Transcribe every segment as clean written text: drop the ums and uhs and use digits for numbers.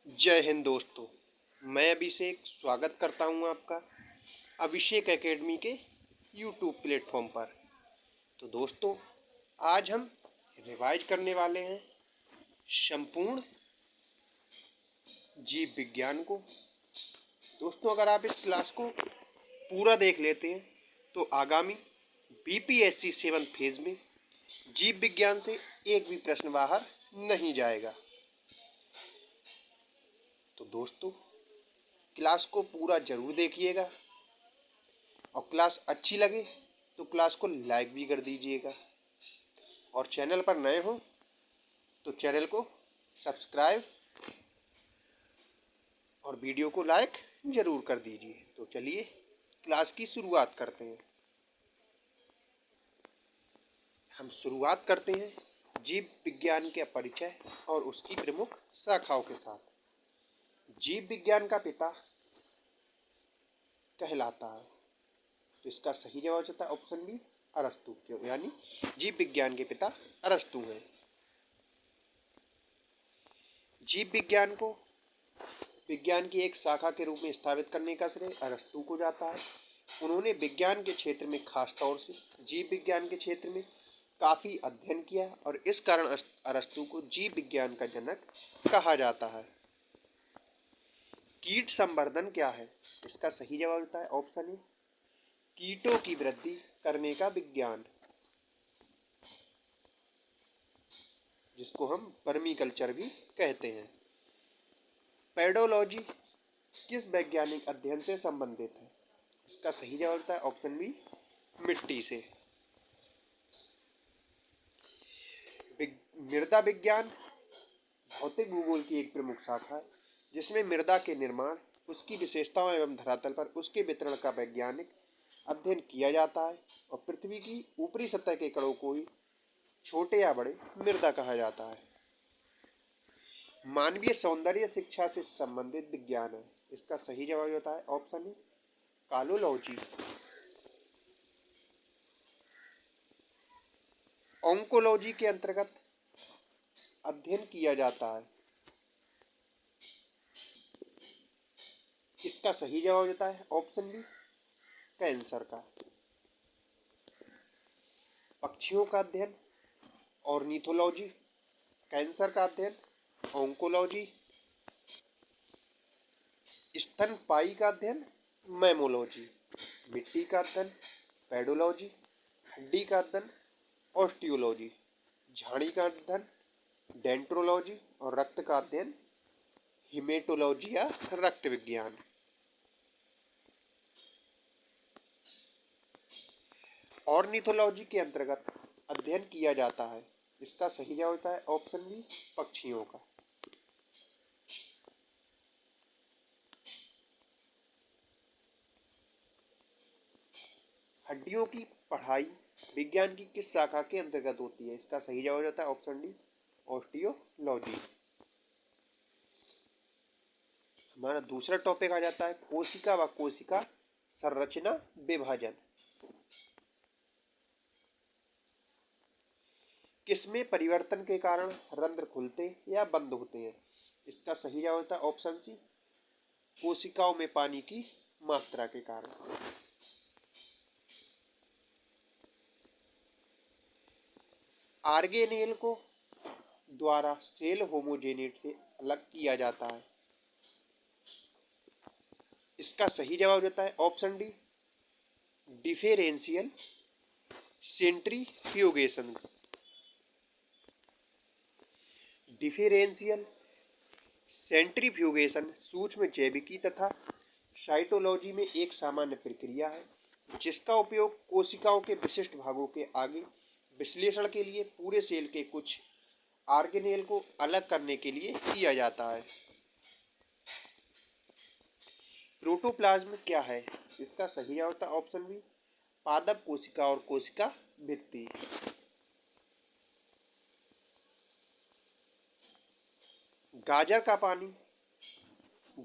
जय हिंद दोस्तों। मैं अभिषेक स्वागत करता हूं आपका अभिषेक एकेडमी के यूट्यूब प्लेटफॉर्म पर। तो दोस्तों, आज हम रिवाइज करने वाले हैं संपूर्ण जीव विज्ञान को। दोस्तों, अगर आप इस क्लास को पूरा देख लेते हैं तो आगामी बीपीएससी 7th फेज में जीव विज्ञान से एक भी प्रश्न बाहर नहीं जाएगा। तो दोस्तों, क्लास को पूरा ज़रूर देखिएगा और क्लास अच्छी लगे तो क्लास को लाइक भी कर दीजिएगा, और चैनल पर नए हो तो चैनल को सब्सक्राइब और वीडियो को लाइक ज़रूर कर दीजिए। तो चलिए क्लास की शुरुआत करते हैं। हम शुरुआत करते हैं जीव विज्ञान के परिचय और उसकी प्रमुख शाखाओं के साथ। जीव विज्ञान का पिता कहलाता है, तो इसका सही जवाब होता है ऑप्शन बी, अरस्तु। क्यों? यानी जीव विज्ञान के पिता अरस्तु हैं। जीव विज्ञान को विज्ञान की एक शाखा के रूप में स्थापित करने का श्रेय अरस्तु को जाता है। उन्होंने विज्ञान के क्षेत्र में खास तौर से जीव विज्ञान के क्षेत्र में काफ़ी अध्ययन किया और इस कारण अरस्तु को जीव विज्ञान का जनक कहा जाता है। कीट संवर्धन क्या है? इसका सही जवाब होता है ऑप्शन ए, कीटों की वृद्धि करने का विज्ञान, जिसको हम वर्मी कल्चर भी कहते हैं। पेडोलॉजी किस वैज्ञानिक अध्ययन से संबंधित है? इसका सही जवाब होता है ऑप्शन बी, मिट्टी से। मृदा विज्ञान भौतिक भूगोल की एक प्रमुख शाखा है, जिसमें मृदा के निर्माण, उसकी विशेषताओं एवं धरातल पर उसके वितरण का वैज्ञानिक अध्ययन किया जाता है, और पृथ्वी की ऊपरी सतह के कणों को ही छोटे या बड़े मृदा कहा जाता है। मानवीय सौंदर्य शिक्षा से संबंधित विज्ञान है। इसका सही जवाब होता है ऑप्शन ए, कालोलॉजी। ऑन्कोलॉजी के अंतर्गत अध्ययन किया जाता है। इसका सही जवाब होता है ऑप्शन बी, कैंसर का। पक्षियों का अध्ययन ऑर्निथोलॉजी, कैंसर का अध्ययन ऑन्कोलॉजी, स्तनपायी का अध्ययन मैमोलॉजी, मिट्टी का अध्ययन पेडोलॉजी, हड्डी का अध्ययन ऑस्टियोलॉजी, झाड़ी का अध्ययन डेंट्रोलॉजी और रक्त का अध्ययन हिमेटोलॉजी या रक्त विज्ञान। ऑर्निथोलॉजी के अंतर्गत अध्ययन किया जाता है। इसका सही जवाब होता है ऑप्शन बी, पक्षियों का। हड्डियों की पढ़ाई विज्ञान की किस शाखा के अंतर्गत होती है? इसका सही जवाब होता है ऑप्शन डी, ऑस्टियोलॉजी। हमारा दूसरा टॉपिक आ जाता है कोशिका व कोशिका संरचना विभाजन। किसमें परिवर्तन के कारण रंध्र खुलते या बंद होते हैं? इसका सही जवाब होता है ऑप्शन सी, कोशिकाओं में पानी की मात्रा के कारण। ऑर्गेनेल को द्वारा सेल होमोजेनेट से अलग किया जाता है। इसका सही जवाब होता है option D, differential centrifugation. Differential centrifugation सूक्ष्म जैविकी तथा साइटोलॉजी में एक सामान्य प्रक्रिया है, जिसका उपयोग कोशिकाओं के विशिष्ट भागों के आगे विश्लेषण के लिए पूरे सेल के कुछ ऑर्गेनेल को अलग करने के लिए किया जाता है। प्रोटोप्लाज्म क्या है? इसका सही जवाब होता है ऑप्शन बी, पादप कोशिका और कोशिका भित्ति। गाजर का पानी,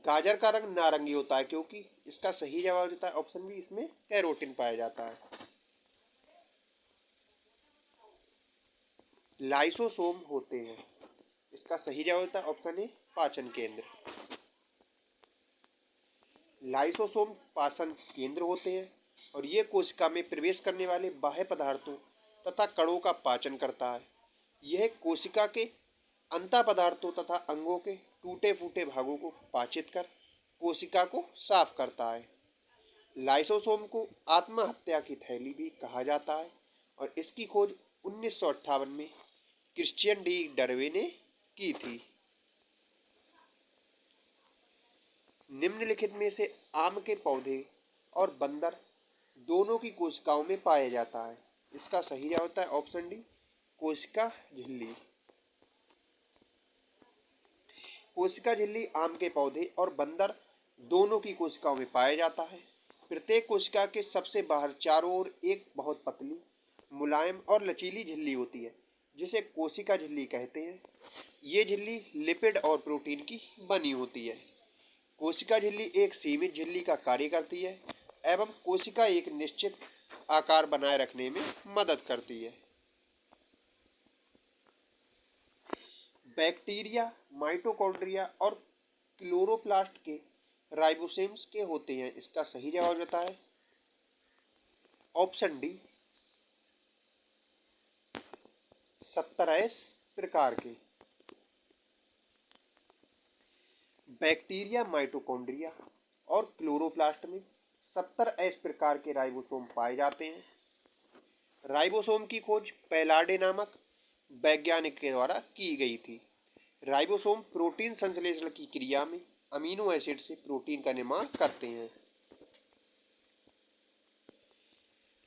गाजर का रंग नारंगी होता है क्योंकि? इसका सही जवाब होता है ऑप्शन बी, इसमें कैरोटीन पाया जाता है। लाइसोसोम होते हैं। इसका सही जवाब होता है ऑप्शन ए पाचन केंद्र। लाइसोसोम पाचन केंद्र होते हैं और ये कोशिका में प्रवेश करने वाले बाह्य पदार्थों तथा कणों का पाचन करता है। यह कोशिका के अंतः पदार्थों तथा अंगों के टूटे फूटे भागों को पाचित कर कोशिका को साफ करता है। लाइसोसोम को आत्महत्या की थैली भी कहा जाता है और इसकी खोज 1958 में क्रिश्चियन डी डरवे ने की थी। निम्नलिखित में से आम के पौधे और बंदर दोनों की कोशिकाओं में पाया जाता है। इसका सही जवाब होता है ऑप्शन डी कोशिका झिल्ली। कोशिका झिल्ली आम के पौधे और बंदर दोनों की कोशिकाओं में पाया जाता है। प्रत्येक कोशिका के सबसे बाहर चारों ओर एक बहुत पतली, मुलायम और लचीली झिल्ली होती है जिसे कोशिका झिल्ली कहते हैं। ये झिल्ली लिपिड और प्रोटीन की बनी होती है। कोशिका झिल्ली एक सीमित झिल्ली का कार्य करती है एवं कोशिका एक निश्चित आकार बनाए रखने में मदद करती है। बैक्टीरिया माइटोकॉन्ड्रिया और क्लोरोप्लास्ट के राइबोसोम्स के होते हैं। इसका सही जवाब होता है ऑप्शन डी 70S प्रकार के। बैक्टीरिया माइटोकॉन्ड्रिया और क्लोरोप्लास्ट में 70S प्रकार के राइबोसोम पाए जाते हैं। राइबोसोम की खोज पैलाडे नामक वैज्ञानिक के द्वारा की गई थी। राइबोसोम प्रोटीन संश्लेषण की क्रिया में अमीनो एसिड से प्रोटीन का निर्माण करते हैं।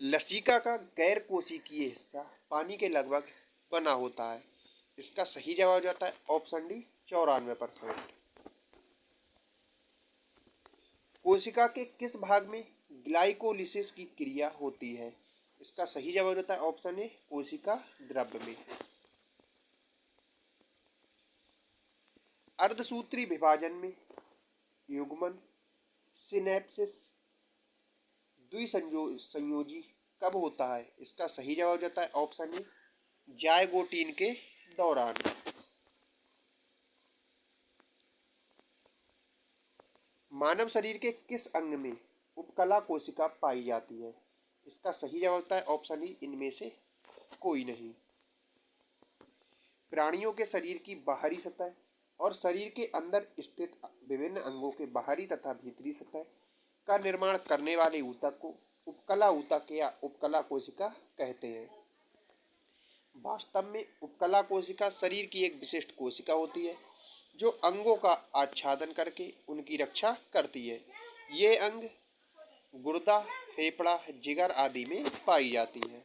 लसिका का गैर कोशिकीय हिस्सा पानी के लगभग बना होता है। इसका सही जवाब जाता है ऑप्शन डी 94%। कोशिका के किस भाग में ग्लाइकोलिसिस की क्रिया होती है? इसका सही जवाब होता है ऑप्शन ए कोशिका द्रव्य में। अर्धसूत्री विभाजन में युग्मन सिनेप्सिस द्विसंयोजी कब होता है? इसका सही जवाब जाता है ऑप्शन ए जायगोटीन के दौरान। मानव शरीर के किस अंग में उपकला कोशिका पाई जाती है? इसका सही जवाब होता है ऑप्शन ई इनमें से कोई नहीं। प्राणियों के शरीर की बाहरी सतह और शरीर के अंदर स्थित विभिन्न अंगों के बाहरी तथा भीतरी सतह का निर्माण करने वाले ऊतक को उपकला ऊतक या उपकला कोशिका कहते हैं। वास्तव में उपकला कोशिका शरीर की एक विशिष्ट कोशिका होती है जो अंगों का आच्छादन करके उनकी रक्षा करती है। ये अंग गुर्दा, फेफड़ा, जिगर आदि में पाई जाती है।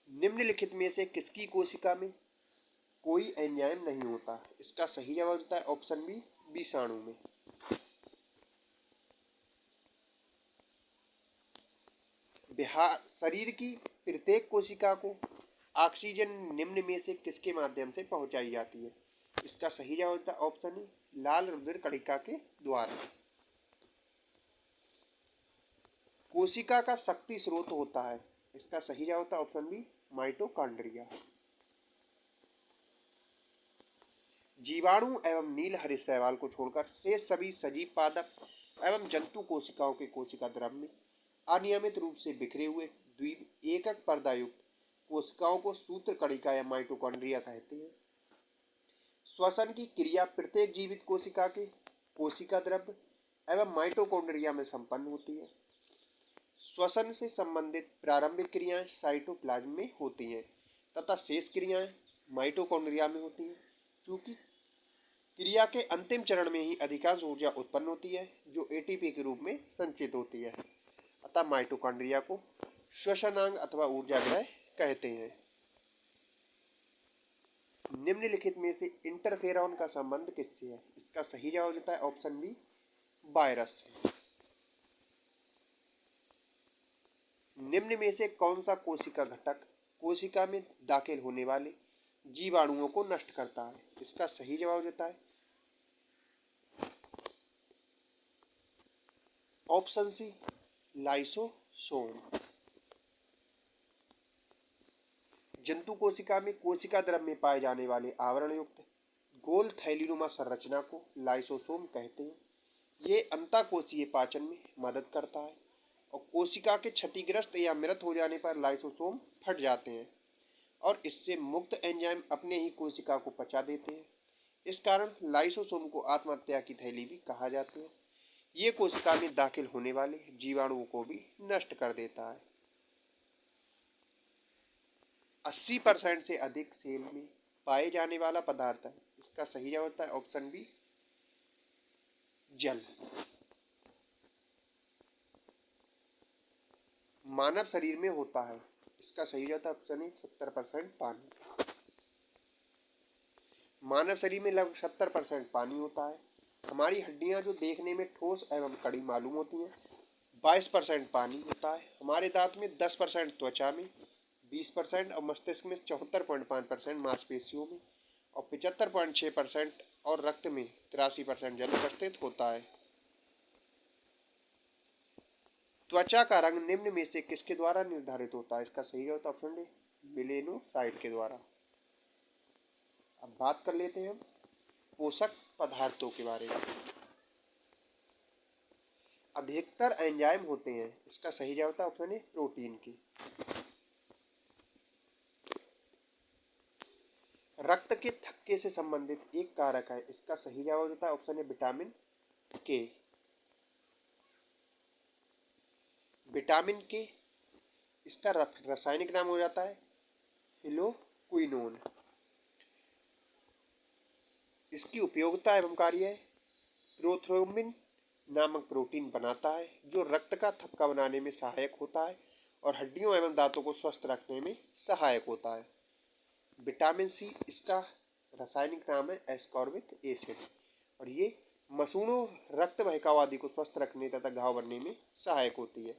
निम्नलिखित में से किसकी कोशिका में कोई एंजाइम नहीं होता? इसका सही जवाब होता है ऑप्शन बी विषाणु में। शरीर की प्रत्येक कोशिका को ऑक्सीजन निम्न में से किसके माध्यम से पहुंचाई जाती है? इसका सही जवाब होता है ऑप्शन ए लाल रुधिर कणिका के द्वारा। कोशिका का शक्ति स्रोत होता है। इसका सही जवाब होता है ऑप्शन बी माइटोकॉन्ड्रिया। जीवाणु एवं नील हरित शैवाल को छोड़कर शेष सभी सजीव पादप एवं जंतु कोशिकाओं के कोशिका द्रव्य में अनियमित रूप से बिखरे हुए द्वीप एकक पर्दा युक्त कोशिकाओं को सूत्र कणिका या माइटोकॉन्ड्रिया कहते हैं। श्वसन की क्रिया प्रत्येक जीवित कोशिका के कोशिका द्रव्य एवं माइटोकॉन्ड्रिया में संपन्न होती है। श्वसन से संबंधित प्रारंभिक क्रियाएं साइटोप्लाज्म में होती हैं तथा शेष क्रियाएं माइटोकॉन्ड्रिया में होती हैं। चूंकि क्रिया के अंतिम चरण में ही अधिकांश ऊर्जा उत्पन्न होती है जो एटीपी के रूप में संचित होती है, अतः माइटोकॉन्ड्रिया को श्वसनांग अथवा ऊर्जागृह कहते हैं। निम्नलिखित में से इंटरफेरॉन का संबंध किससे है? इसका सही जवाब होता है ऑप्शन बी वायरस से। निम्न में से कौन सा कोशिका घटक कोशिका में दाखिल होने वाले जीवाणुओं को नष्ट करता है? इसका सही जवाब देता है ऑप्शन सी लाइसोसोम। जंतु कोशिका में कोशिका द्रव में पाए जाने वाले आवरण युक्त गोल थैलीनुमा संरचना को लाइसोसोम कहते हैं। ये अंतःकोशीय पाचन में मदद करता है और कोशिका के क्षतिग्रस्त या मृत हो जाने पर लाइसोसोम फट जाते हैं और इससे मुक्त एंजाइम अपने ही कोशिका को पचा देते हैं। इस कारण लाइसोसोम को आत्महत्या की थैली भी कहा जाता है। ये कोशिका में दाखिल होने वाले जीवाणुओं को भी नष्ट कर देता है। 80% से अधिक सेल में पाए जाने वाला पदार्थ है, इसका सही जवाब होता है ऑप्शन बी जल। मानव शरीर में होता है, इसका सही जवाब है ऑप्शन ए 70% पानी। मानव शरीर में लगभग 70% पानी होता है। हमारी हड्डियां जो देखने में ठोस एवं कड़ी मालूम होती हैं 22% पानी होता है। हमारे दांत में 10%, त्वचा में 20% और मस्तिष्क में 74.5% मांसपेशियों में और 75.6% और रक्त में 83% जल उपस्थित होता है। त्वचा का रंग निम्न में से किसके द्वारा निर्धारित होता है? इसका सही जवाब ऑप्शन डी मेलेनोसाइट के द्वारा। अब बात कर लेते हैं हम पोषक पदार्थों के बारे में। अधिकतर एंजाइम होते हैं, इसका सही जवाब है ऑप्शन ए प्रोटीन की। रक्त के थक्के से संबंधित एक कारक है, इसका सही जवाब होता है ऑप्शन ए विटामिन के। विटामिन के इसका रासायनिक नाम हो जाता है फिलोक्विनोन। इसकी उपयोगिता एवं कार्य है प्रोथ्रोम्बिन नामक प्रोटीन बनाता है जो रक्त का थक्का बनाने में सहायक होता है और हड्डियों एवं दांतों को स्वस्थ रखने में सहायक होता है। विटामिन सी इसका रासायनिक नाम है एस्कॉर्बिक एसिड और ये मसूड़ों, रक्त बहिकाव आदि को स्वस्थ रखने तथा घाव भरने में सहायक होती है।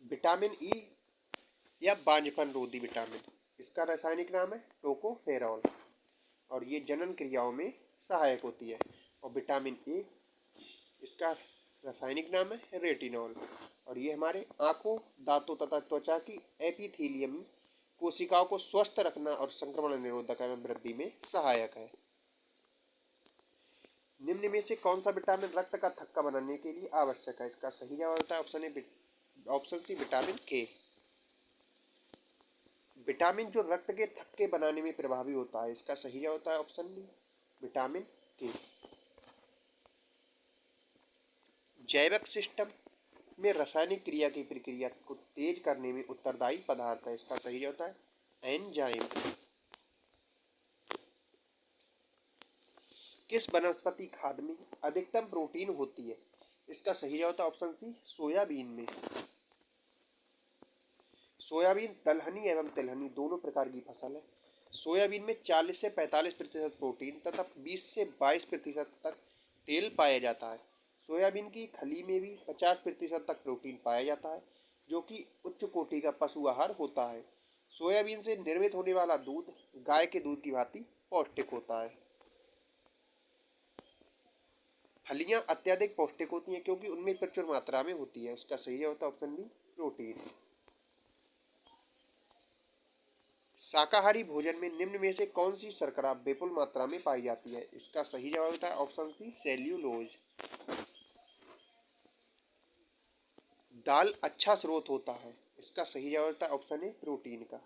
विटामिन ई या बांझपन रोधी विटामिन, इसका रासायनिक नाम है टोकोफेरॉल और ये जनन क्रियाओं में सहायक होती है। और विटामिन ए इसका रासायनिक नाम है रेटिनॉल और ये हमारे आंखों, दांतों तथा त्वचा की एपिथेलियम कोशिकाओं को स्वस्थ रखना और संक्रमण निरोधक एवं वृद्धि में सहायक है। निम्न में से कौन सा विटामिन रक्त का थक्का बनाने के लिए आवश्यक है? इसका सही जवाब होता है ऑप्शन सी विटामिन के। विटामिन जो रक्त के थक्के बनाने में प्रभावी होता है, इसका सही जवाब होता है ऑप्शन बी विटामिन के। जैविक सिस्टम में रासायनिक क्रिया की प्रक्रिया को तेज करने में उत्तरदायी पदार्थ है, इसका सही जवाब होता है एंजाइम। किस वनस्पति खाद्य में अधिकतम प्रोटीन होती है? इसका सही जवाब होता है ऑप्शन सी सोयाबीन में। सोयाबीन दलहनी एवं तिलहनी दोनों प्रकार की फसल है। सोयाबीन में 40 से 45% प्रोटीन तथा 20 से 22% तक तेल पाया जाता है। सोयाबीन की खली में भी 50% तक प्रोटीन पाया जाता है जो कि उच्च कोटि का पशु आहार होता है। सोयाबीन से निर्मित होने वाला दूध गाय के दूध की भांति पौष्टिक होता है। फलियां अत्यधिक पौष्टिक होती हैं क्योंकि उनमें प्रचुर मात्रा में होती है। उसका सही होता है ऑप्शन बी प्रोटीन। शाकाहारी भोजन में निम्न में से कौन सी शर्करा विपुल मात्रा में पाई जाती है? इसका सही जवाब होता है ऑप्शन सी सेल्यूलोज। दाल अच्छा स्रोत होता है, इसका सही जवाब होता है ऑप्शन ए प्रोटीन का।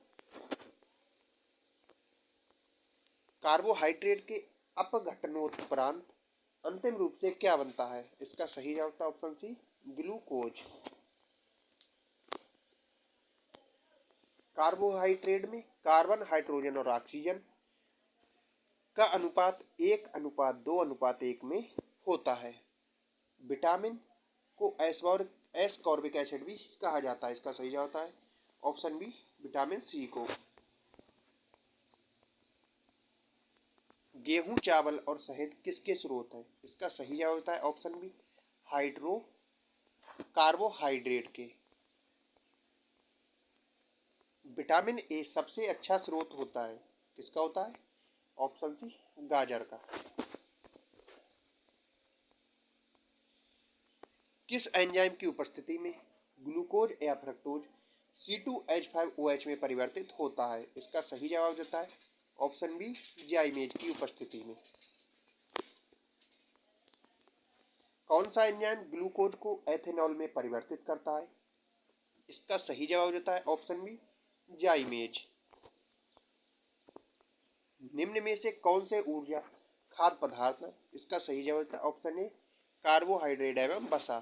कार्बोहाइड्रेट के अपघटनोत्परांत अंतिम रूप से क्या बनता है? इसका सही जवाब होता है ऑप्शन सी ग्लूकोज। कार्बोहाइड्रेट में कार्बन, हाइड्रोजन और ऑक्सीजन का अनुपात 1:2:1 में होता है। विटामिन को एस्कॉर्बिक एसिड भी कहा जाता है, इसका सही जवाब होता है ऑप्शन बी विटामिन सी को। गेहूं, चावल और शहद किसके स्रोत हैं? इसका सही जवाब होता है ऑप्शन बी कार्बोहाइड्रेट के। विटामिन ए सबसे अच्छा स्रोत होता है, किसका होता है? ऑप्शन सी गाजर का। किस एंजाइम की उपस्थिति में ग्लूकोज या फ्रक्टोज C2H5OH में परिवर्तित होता है। इसका सही जवाब देता है ऑप्शन बी, जाइमेज की उपस्थिति में। कौन सा एंजाइम ग्लूकोज को एथेनॉल में परिवर्तित करता है? इसका सही जवाब देता है ऑप्शन बी, जाइमेज। निम्न में से कौन से ऊर्जा खाद्य पदार्थ है? इसका सही जवाब देता है ऑप्शन ए, कार्बोहाइड्रेट एवं वसा।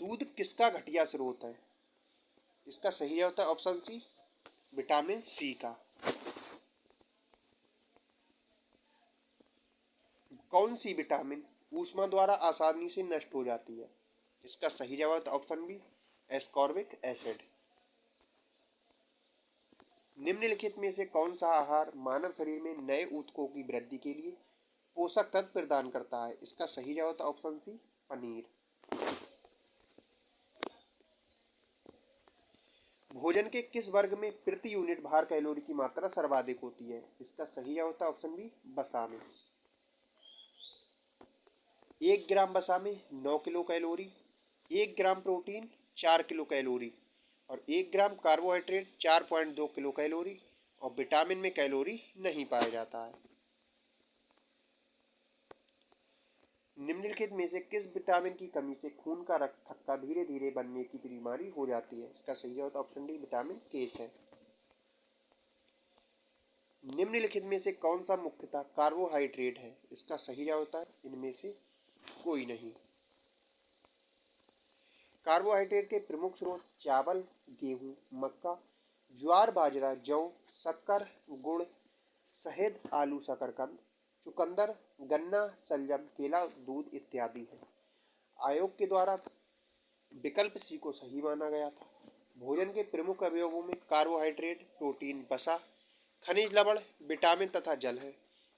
दूध किसका घटिया स्रोत है? इसका सही जवाब होता है ऑप्शन सी, विटामिन सी का। कौन सी विटामिन ऊष्मा द्वारा आसानी से नष्ट हो जाती है? इसका सही जवाब है ऑप्शन बी, एस्कॉर्बिक एसिड। निम्नलिखित में से कौन सा आहार मानव शरीर में नए ऊतकों की वृद्धि के लिए पोषक तत्व प्रदान करता है? इसका सही जवाब है ऑप्शन सी, पनीर। भोजन के किस वर्ग में प्रति यूनिट भार कैलोरी की मात्रा सर्वाधिक होती है? इसका सही जवाब होता है ऑप्शन बी, वसा में। 1 ग्राम वसा में 9 kilo calorie, 1 gram protein 4 kilo calorie और 1 ग्राम कार्बोहाइड्रेट 4.2 किलो कैलोरी और विटामिन में कैलोरी नहीं पाया जाता है। निम्नलिखित में से किस विटामिन की कमी से खून का रक्त थक्का धीरे धीरे बनने की बीमारी हो जाती है? इसका सही जवाब ऑप्शन डी, विटामिन के है। निम्नलिखित में से कौन सा मुख्यतः कार्बोहाइड्रेट है? इसका सही जवाब होता है इनमें से कोई नहीं। कार्बोहाइड्रेट के प्रमुख स्रोत चावल, गेहूं, मक्का, ज्वार, बाजरा, जौ, शक्कर, गुड़, शहद, आलू, शकरकंद, चुकंदर, गन्ना, शलजम, केला, दूध इत्यादि है। आयोग के द्वारा विकल्प सी को सही माना गया था। भोजन के प्रमुख अवयवों में कार्बोहाइड्रेट, प्रोटीन, वसा, खनिज लवण, विटामिन तथा जल है,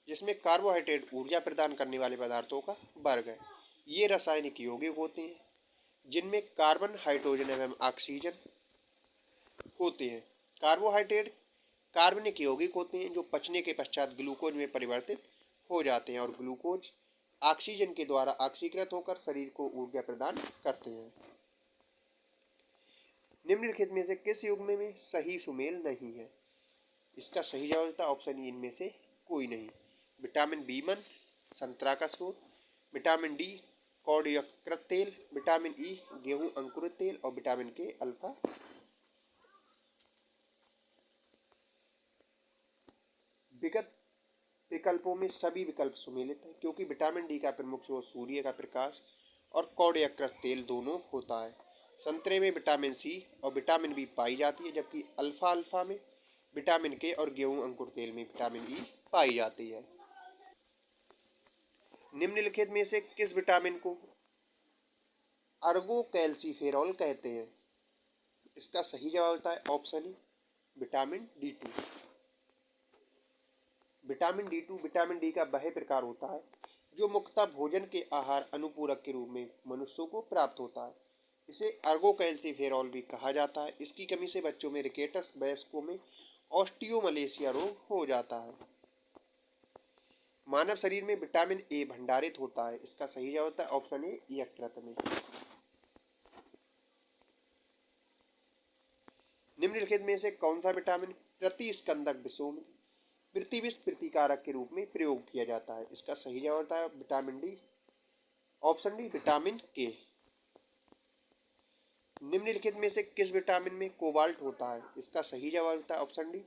जिसमें कार्बोहाइड्रेट ऊर्जा प्रदान करने वाले पदार्थों का वर्ग है। ये रासायनिक यौगिक होते हैं जिनमें कार्बन, हाइड्रोजन एवं ऑक्सीजन होते हैं। कार्बोहाइड्रेट कार्बनिक यौगिक होते हैं जो पचने के पश्चात ग्लूकोज में परिवर्तित हो जाते हैं और ग्लूकोज ऑक्सीजन के द्वारा ऑक्सीकृत होकर शरीर को ऊर्जा प्रदान करते हैं। निम्नलिखित में से किस युग्म में सही सुमेल नहीं है? इसका सही जवाब होता है ऑप्शन ई, इनमें से कोई नहीं। विटामिन B1 संतरा का स्रोत, विटामिन डी कॉड यकृत तेल, विटामिन ई गेहूं अंकुरित तेल और विटामिन के अल्फा। विगत विकल्पों में सभी विकल्प सुमेलित हैं क्योंकि विटामिन डी का प्रमुख स्रोत सूर्य का प्रकाश और कॉड यकृत तेल दोनों होता है। संतरे में विटामिन सी और विटामिन बी पाई जाती है, जबकि अल्फा अल्फा में विटामिन के और गेहूं अंकुर तेल में विटामिन ई पाई जाती है। निम्नलिखित में से किस विटामिन को अर्गोकैल्सिफेरॉल कहते हैं? इसका सही जवाब होता है option E, vitamin D2। Vitamin D का वह प्रकार होता है जो मुख्यतः भोजन के आहार अनुपूरक के रूप में मनुष्यों को प्राप्त होता है। इसे अर्गोकैल्सिफेरॉल भी कहा जाता है। इसकी कमी से बच्चों में रिकेटस, वयस्कों में ऑस्टियोमलेशिया रोग हो जाता है। मानव शरीर में विटामिन ए भंडारित होता है। इसका सही जवाब होता है ऑप्शन ए, यकृत में। निम्नलिखित में से कौन सा विटामिन प्रतिस्कंदक विषों में प्रतिविष प्रतिकारक के रूप में प्रयोग किया जाता है? इसका सही जवाब होता है vitamin D, option D, vitamin के। निम्नलिखित में से किस विटामिन में कोबाल्ट होता है? इसका सही जवाब होता है ऑप्शन डी,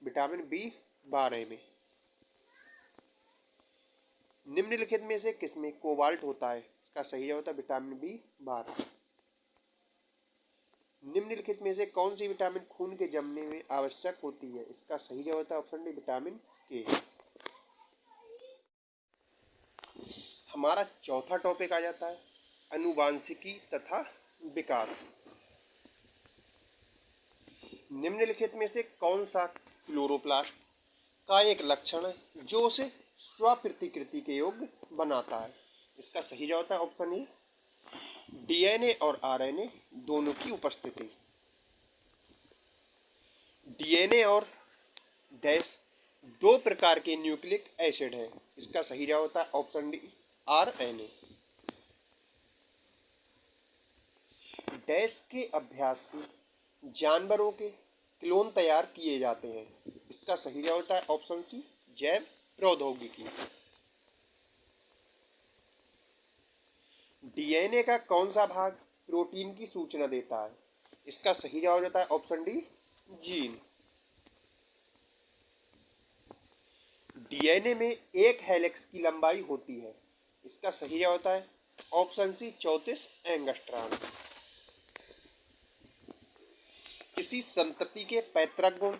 विटामिन B12 में। निम्नलिखित में से किसमें कोबाल्ट होता है? इसका सही जवाब होता है विटामिन B12। निम्नलिखित में से कौन सी विटामिन खून के जमने में आवश्यक होती है? इसका सही जवाब होता है ऑप्शन डी, विटामिन के। हमारा चौथा टॉपिक आ जाता है अनुवांशिकी तथा विकास। निम्नलिखित में से कौन सा क्लोरोप्लास्ट का एक लक्षण है जो उसे स्वप्रतिकृति के योग्य बनाता है? इसका सही जवाब होता है ऑप्शन ए, डीएनए और आरएनए दोनों की उपस्थिति। डीएनए और डैश दो प्रकार के न्यूक्लिक एसिड है। इसका सही जवाब होता है ऑप्शन डी, आरएनए। डैश के अभ्यास से जानवरों के क्लोन तैयार किए जाते हैं। इसका सही जवाब होता है ऑप्शन सी, जैव प्रौद्योगिकी। डीएनए का कौन सा भाग प्रोटीन की सूचना देता है? इसका सही जवाब होता है ऑप्शन डी, जीन। डीएनए में एक हेलिक्स की लंबाई होती है। इसका सही जवाब होता है ऑप्शन सी, 34 एंगस्ट्रॉम। किसी संतति के पैतृक गुण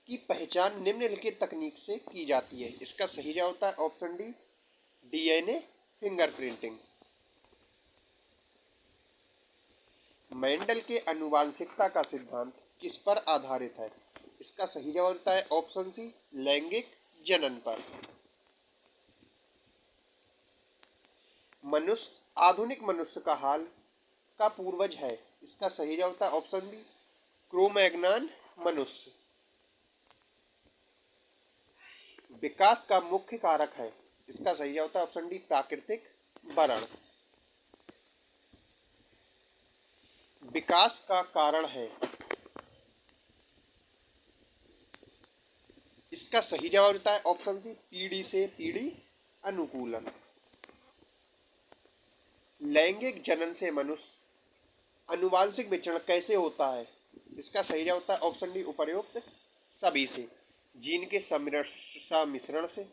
की पहचान निम्नलिखित तकनीक से की जाती है। इसका सही जवाब होता है option D, DNA fingerprinting. Mendel के आनुवंशिकता का सिद्धांत किस पर आधारित है? इसका सही जवाब होता है ऑप्शन सी, लैंगिक जनन पर। मनुष्य आधुनिक मनुष्य का हाल का पूर्वज है। इसका सही जवाब होता है ऑप्शन बी, क्रो-मैग्नन मनुष्य। विकास का मुख्य कारक है। इसका सही जवाब होता है ऑप्शन डी, प्राकृतिक वरण। विकास का कारण है। इसका सही जवाब होता है ऑप्शन सी, पीढ़ी से पीढ़ी अनुकूलन। लैंगिक जनन से मनुष्य आनुवांशिक विचरण कैसे होता है? इसका सही जवाब होता है ऑप्शन डी, उपर्युक्त सभी से। जीन के सम्मिश्रण से,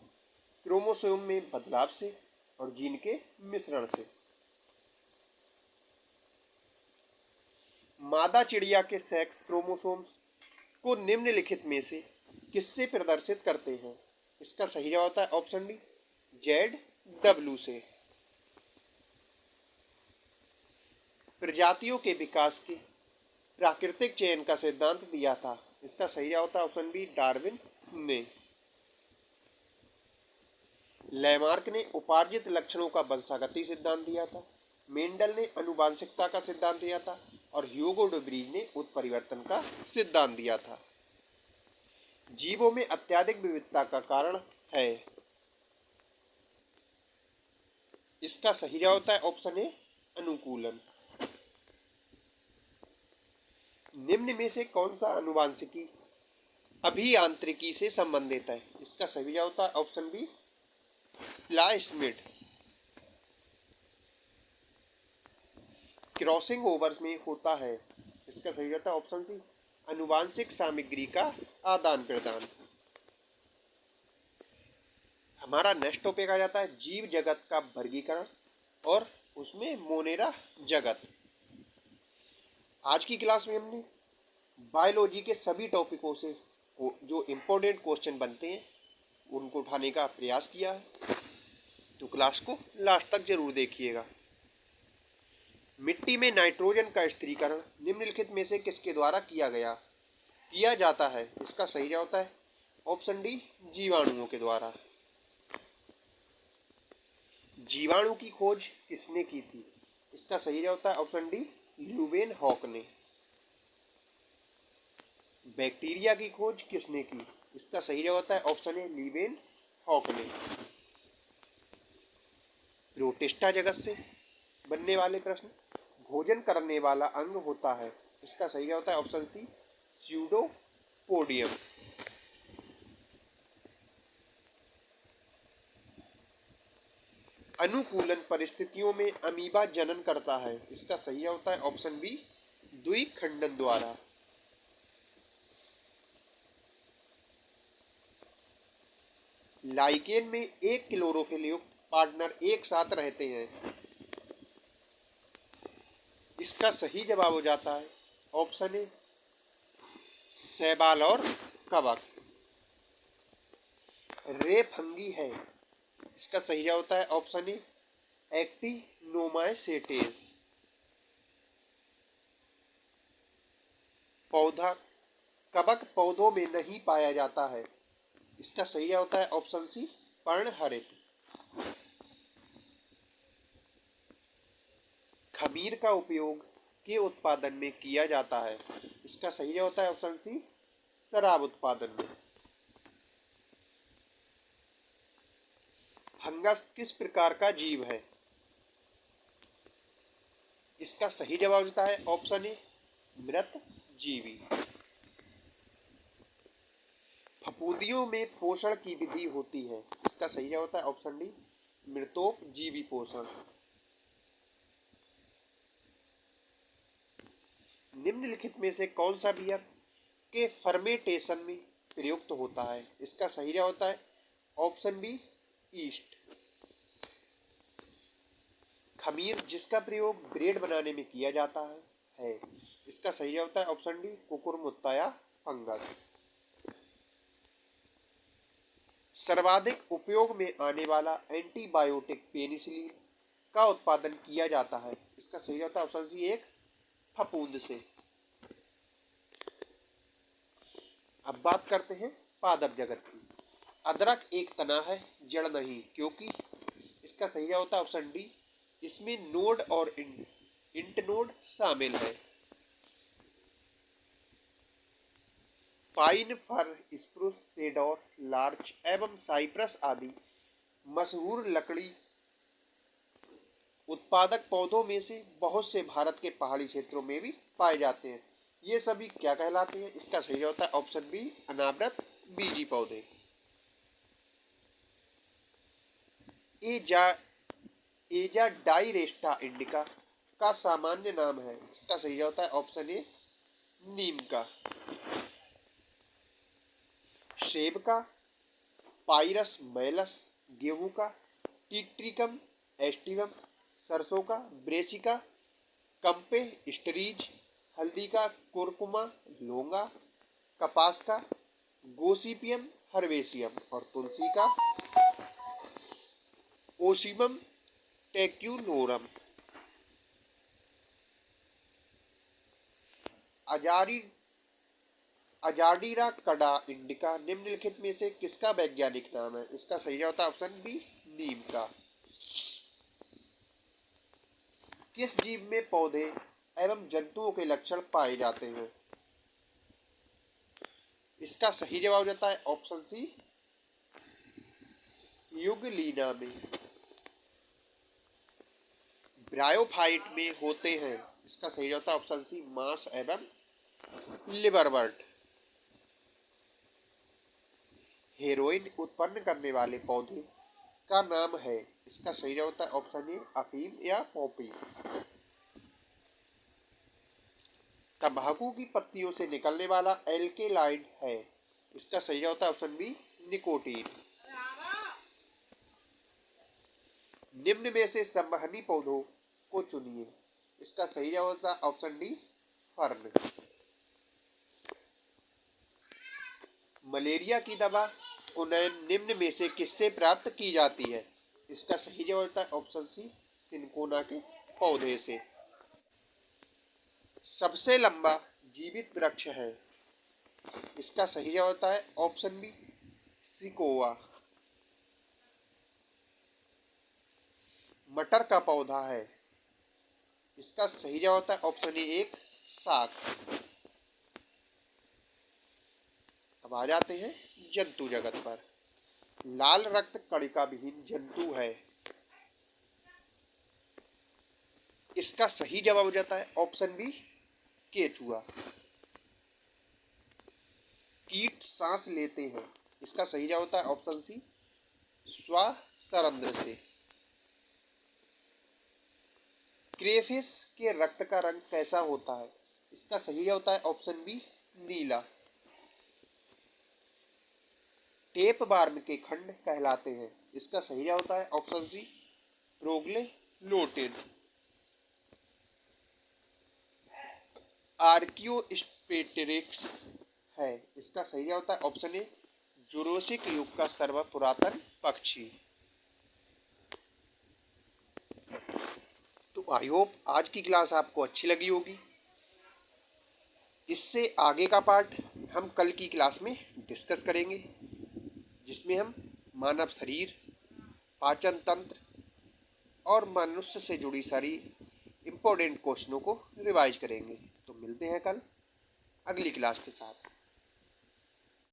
क्रोमोसोम में बदलाव से और जीन के मिश्रण से। मादा चिड़िया के सेक्स क्रोमोसोम्स को निम्नलिखित में से किससे प्रदर्शित करते हैं? इसका सही जवाब होता है ऑप्शन डी, ZW से। प्रजातियों के विकास के प्राकृतिक चयन का सिद्धांत दिया था। इसका सही जवाब होता है ऑप्शन बी, डार्विन ने। लैमार्क ने उपार्जित लक्षणों का वंशागति सिद्धांत दिया था। मेंडल ने आनुवंशिकता का सिद्धांत दिया था और ह्यूगो डे व्रीज ने उत्परिवर्तन का सिद्धांत दिया था। जीवों में अत्यधिक विविधता का कारण है। इसका सही जवाब होता है ऑप्शन ए, अनुकूलन। निम्न में से कौन सा आनुवांशिकी अभियांत्रिकी से संबंधित है? इसका सही जवाब होता है option B, plasmid. Crossing overs में होता है। इसका सही होता है ऑप्शन सी, आनुवांशिक सामग्री का आदान प्रदान। हमारा नेक्स्ट टॉपिक आ जाता है जीव जगत का वर्गीकरण और उसमें मोनेरा जगत। आज की क्लास में हमने बायोलॉजी के सभी टॉपिकों से जो इम्पोर्टेंट क्वेश्चन बनते हैं उनको उठाने का प्रयास किया है, तो क्लास को लास्ट तक जरूर देखिएगा। मिट्टी में नाइट्रोजन का स्थिरीकरण निम्नलिखित में से किसके द्वारा किया जाता है? इसका सही जवाब होता है ऑप्शन डी, जीवाणुओं के द्वारा। जीवाणु की खोज किसने की थी? इसका सही जवाब होता है ऑप्शन डी, ल्यूवेनहॉक ने। बैक्टीरिया की खोज किसने की? इसका सही जवाब होता है ऑप्शन ए, ल्यूवेनहॉक ने। प्रोटिस्टा जगत से बनने वाले प्रश्न, भोजन करने वाला अंग होता है। इसका सही जवाब होता है ऑप्शन सी, स्यूडोपोडियम। अनुकूलन परिस्थितियों में अमीबा जनन करता है। इसका सही जवाब होता है ऑप्शन बी, द्विखंडन द्वारा। लाइकेन में एक क्लोरोफिल युक्त पार्टनर एक साथ रहते हैं। इसका सही जवाब हो जाता है ऑप्शन ए, शैवाल और कवक। रे फंगी है। इसका सही जवाब होता है ऑप्शन ए, एक्टिनोमाइसेटेस। पौधा कवक पौधों में नहीं पाया जाता है। इसका सही जवाब होता है ऑप्शन सी, पर्णहरित। खमीर का उपयोग के उत्पादन में किया जाता है। इसका सही जवाब होता है ऑप्शन सी, शराब उत्पादन में। फंगस किस प्रकार का जीव है? इसका सही जवाब होता है ऑप्शन ए मृत जीवी। फफूंदियों में पोषण की विधि होती है, इसका सही जवाब होता है ऑप्शन डी मृतोपजीवी पोषण। निम्नलिखित में से कौन सा बियर के फर्मेंटेशन में प्रयुक्त होता है, इसका सही जवाब होता है ऑप्शन बी ईस्ट। खमीर जिसका प्रयोग ब्रेड बनाने में किया जाता है इसका सही जवाब होता है ऑप्शन डी कुकुरमुत्ता या फंगस। सर्वाधिक उपयोग में आने वाला एंटीबायोटिक पेनिसिलिन का उत्पादन किया जाता है, इसका सही जवाब होता है ऑप्शन सी एक फफूंद से। अब बात करते हैं पादप जगत की। अदरक एक तना है, जड़ नहीं, क्योंकि इसका सही जवाब होता है ऑप्शन डी इसमें नोड और इंटनोड शामिल है। पाइन, फर, स्प्रूस, सेडर, लार्च एवं साइप्रस आदि मशहूर लकड़ी उत्पादक पौधों में से बहुत से भारत के पहाड़ी क्षेत्रों में भी पाए जाते हैं। ये सभी क्या कहलाते हैं, इसका सही होता है ऑप्शन बी अनावृत बीजी पौधे। एजा डायरेस्टा इंडिका का सामान्य नाम है, इसका सही होता है ऑप्शन ए नीम का। सेब का, पाइरस मैलस, गेहूं का टिट्रिकम एस्टिवम, सरसों का ब्रेसिका, कंपे स्टरीज, हल्दी का कुरकुमा लोंगा, कपास का गोसिपियम हर्बेसियम और तुलसी का ओसिमम टेक्यूनोरम। अजाडीरा कड़ा इंडिका निम्नलिखित में से किसका वैज्ञानिक नाम है, इसका सही होता है ऑप्शन बी नीम का। किस जीव में पौधे एवं जंतुओं के लक्षण पाए जाते हैं, इसका सही जवाब हो जाता है ऑप्शन सी युगलीना में। ब्रायोफाइट में होते हैं, इसका सही जवाब होता है ऑप्शन सी मांस एवं लिवरवर्ट। हेरोइन उत्पन्न करने वाले पौधे का नाम है, इसका सही जवाब होता है ऑप्शन ए अफीम या पॉपी। तंबाकू की पत्तियों से निकलने वाला एल्केलाइड है, इसका सही जवाब होता है ऑप्शन बी निकोटीन। निम्न में से संवहनी पौधों को चुनिए, इसका सही जवाब होता है ऑप्शन डी फर्न। मलेरिया की दवा निम्न में से किससे प्राप्त की जाती है, इसका सही जवाब होता है ऑप्शन सी सिनकोना के पौधे से। सबसे लंबा जीवित वृक्ष है, इसका सही जवाब होता है ऑप्शन बी सिकोआ। मटर का पौधा है, इसका सही जवाब होता है ऑप्शन ए एक साग। अब आ जाते हैं जंतु जगत पर। लाल रक्त कणिका विहीन जंतु है, इसका सही जवाब हो जाता है ऑप्शन बी केचुआ। कीट सांस लेते हैं, इसका सही जवाब होता है ऑप्शन सी श्वासरंध्र से। क्रेफिश के रक्त का रंग कैसा होता है, इसका सही जवाब होता है ऑप्शन बी नीला। टेप बार्म के खंड कहलाते हैं, इसका सही जवाब होता है ऑप्शन सी प्रोग्लेलोटिड। आर्कियोस्पेटेरिक्स है, इसका सही जवाब होता है ऑप्शन ए जुरासिक युग का सर्वपुरातन पक्षी। तो आई होप आज की क्लास आपको अच्छी लगी होगी। इससे आगे का पार्ट हम कल की क्लास में डिस्कस करेंगे, जिसमें हम मानव शरीर, पाचन तंत्र और मनुष्य से जुड़ी सारी इम्पोर्टेंट क्वेश्चनों को रिवाइज करेंगे। तो मिलते हैं कल अगली क्लास के साथ।